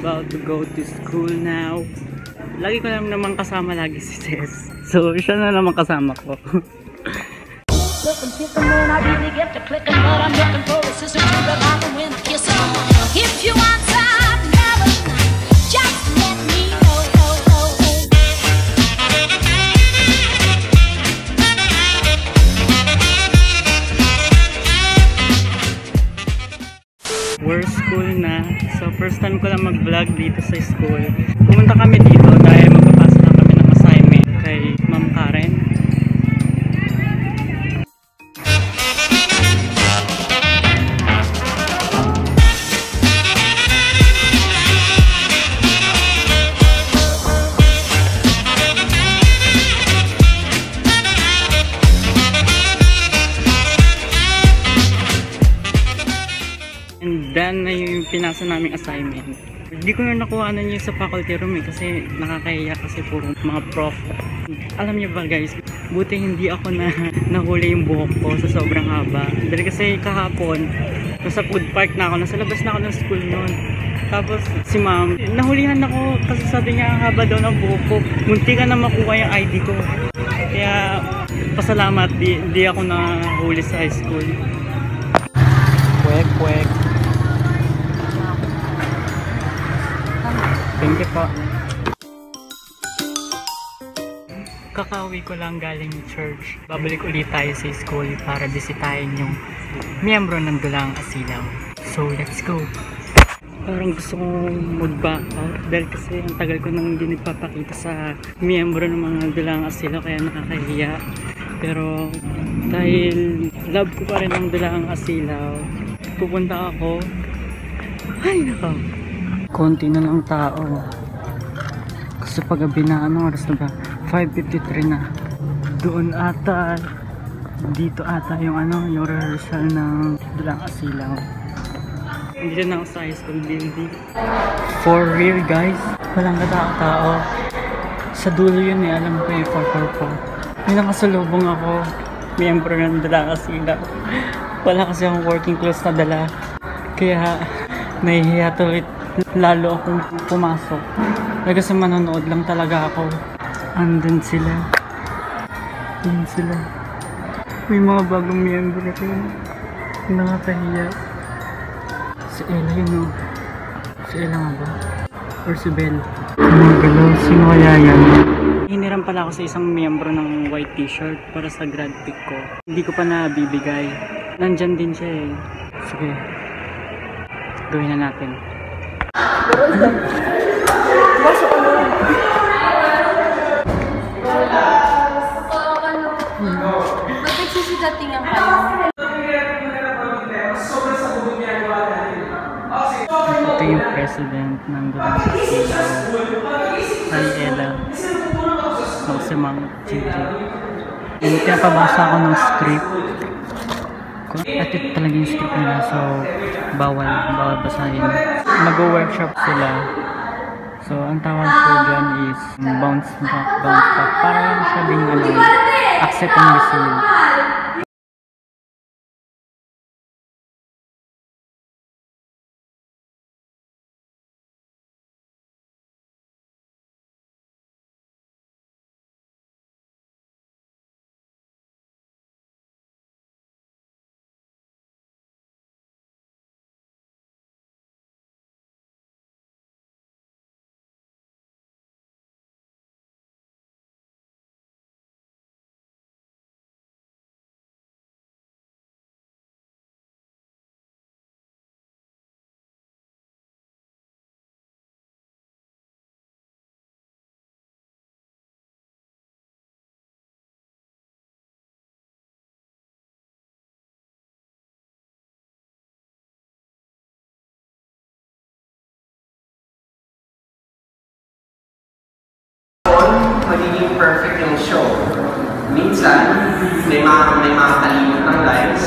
about to go to school now. Lagi ko lang naman kasama lagi si Ces. So, siya na naman kasama ko. We're school na. So first time ko lang mag-vlog dito sa school. Pumunta kami dito dahil magpapasa na kami ng assignment kay Ma'am Karen. And done na yung pinasa naming assignment. Hindi ko na nakuha na yung sa faculty room kasi nakakahiya kasi puro mga prof. Alam niyo ba guys, buti hindi ako nahuli yung buhok ko sa sobrang haba. Dahil kasi kahapon, nasa food park na ako, nasa labas na ako ng school noon. Tapos si ma'am, nahulihan ako kasi sabi niya ang haba daw ng buhok ko. Munti ka na makuha yung ID ko. Kaya pasalamat, di ako nahuli sa high school. Kwek. Thank you po. Kakauwi ko lang galing church. Babalik ulit tayo sa school para bisitahin yung miyembro ng Dulang Asilaw. So let's go. Parang gusto kong mag-back out dahil kasi ang tagal ko nang hindi nagpapakita sa miyembro ng mga Dulang Asilaw kaya nakakahiya. Pero dahil love ko pa rin ang Dulang Asilaw, pupunta ako. Ay nako, konti na lang tao kasi paggabi na, anong oras na ba? 5:53 na. Doon ata, dito ata yung yung rehearsal ng Dulang Asilaw. Dito na ako sa high school building. For real guys, walang katao-tao. Sa dulo yun alam ko yung 444. May nakasalubong ako, miyembro ng Dulang Asilaw. Wala kasi akong working clothes na dala, kaya nahihiya tuloy lalo akong pumasok. Kasi manonood lang talaga ako. Andun sila. Andun sila. May mga bagong miyembro rin. Nakakahiya. Si Ella yun o. Si Ella nga ba? Or si Belle? Mga galaw, sino kaya yan? Hiniram pala ako sa isang miyembro ng white t-shirt para sa grad pick ko. Hindi ko pa nabibigay. Nandyan din siya eh. Sige. Gawin na natin. Masuk ko na. Ba't nagsisidatingan kayo? Ito yung president ng Dulang Asilaw. Hi Ella. Ako si Ma'am Gigi. Pinapabasa ako ng script. At ito talaga yung script nila, so bawal basahin. Mag-workshop sila. So ang tawag ko dyan is bounce back. Para lang siya ding accept and receive. Magiging perfect yung show. Minsan, may mga kalimot ng lines.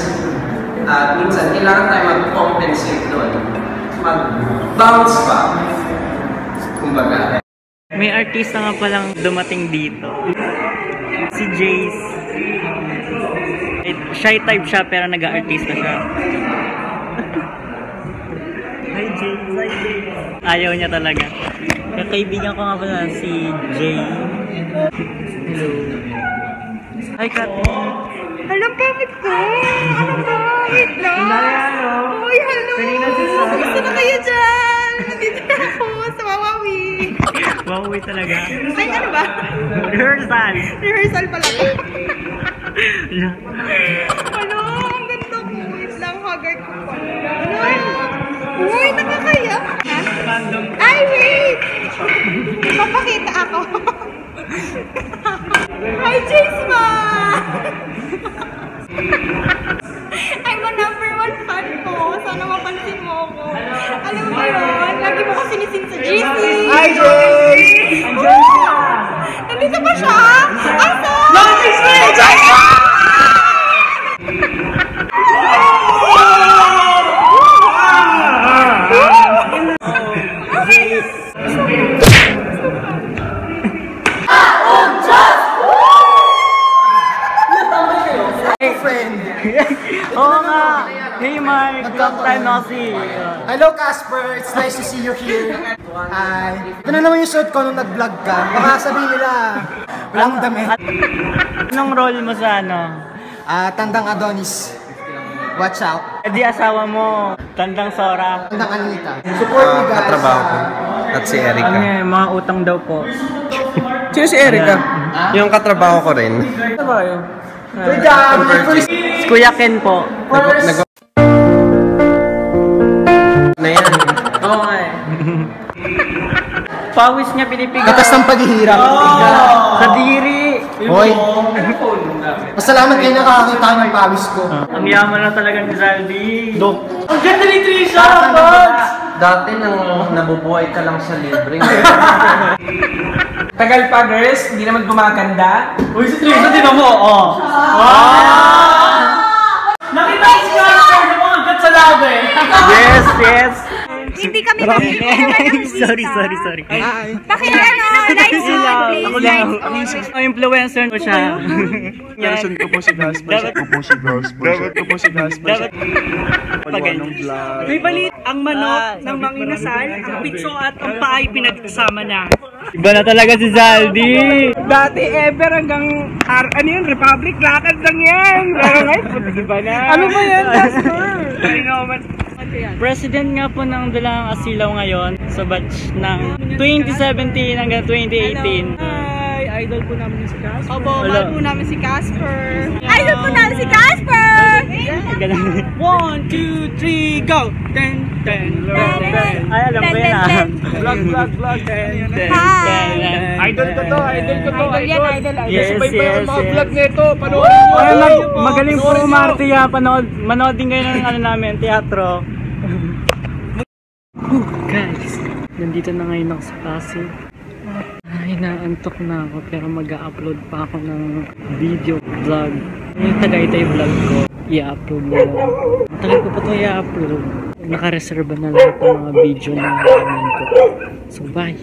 At minsan, kailangan tayo mag-compensate doon. Mag-bounce back. Kumbaga. May artista nga palang dumating dito. Si Jace. Shy type siya pero nag-artista siya. Hi, James. Hi, James. Ayaw niya talaga. Kaibigan ko nga pala si Jay. Hello. Hi, Kat. Hello, bakit ko? Ano ba? Wait lang. Uy, hello. Gusto na kayo dyan. Nandito na ako sa Wawawi. Wawawi talaga. Ay, ano ba? Rehearsal. Rehearsal pala to. Ano? Ang ganda ko. Wait lang, haggard ko pa. Ano? Uy, nakakaya. Ay, wait. Papakita ako. Hi, Jace-ma! I'm a #1 fan ko. Sana mapansin mo ako. Alam mo yun? Lagi mo ko sinisin sa GC. Hi, Jace! Nandito pa siya? Asa? Oo nga! Hey Mark! Long time no see! Hello Casper, it's nice to see you here. Hi. Ito na naman yung suit ko nung nag-vlog ka. Baka sabihin nila, walang damit. Anong role mo sa ano? Tandang Adonis. Watch out. Di asawa mo, Tandang Sora. Tandang Anita. Support me guys. Katrabaho ko. At si Erica. Ano yan, mga utang daw po. Sino si Erica? Yung katrabaho ko rin. Good job! Kuya Ken po. Na yan. Oo nga eh. Pawis niya pinipigil. Katas ng paghihirap. Sa diri. Hoy. Masalamat kayo nakakakita ng pawis ko. Ang yaman na talaga ni Zaldi. Ang ganda ni Trisha! Dati nang nabubuhay ka lang sa libre. Tagal pa, girls. Hindi naman gumaganda. Uy, si Trisha din mo. Oh. Nakita ko siya na mga gat sa labi. Yes, yes. Hindi kami makikita. Sorry. Pakilala, live song, please. Influencer ko siya. Person ko po si Gasper. Dapat ko po si Gasper. Dapat Pagwanong vlog. May balit, ang manok ng manginasal, ang pitso at ang paay pinagsama na. Iba na talaga si Zaldi. Dati ever hanggang, ano yun, Republic, lakad lang yan. Pero ngayon, iba na. Ano ba yan, Gasper? I know, man. President nga po ng Dulang Asilaw ngayon sa batch ng 2017 hanggang 2018. Hi, idol po namin yung si Casper. Opo, mahal po namin si Casper. Idol po namin si Casper! 1, 2, 3, go! Ten. Ay, alam ko yan ah. Vlog, ten. Hi! Idol ko to. Idol yan, idol. Yes, Subaybayan ang mga yes. vlog nito. Panoorin nyo. Ay, magaling po Marty ha. Manood din kayo ng ano namin, teatro. Guys, nandito na ngayon ako sa Pasig. Ay, naantok na ako pero mag-upload pa ako ng video vlog. Yung Tagaytay vlog ko, i-upload na lang. Matagal ko pa ito i-upload. Nakareserva na lahat ng mga video na namin ko. So, bye!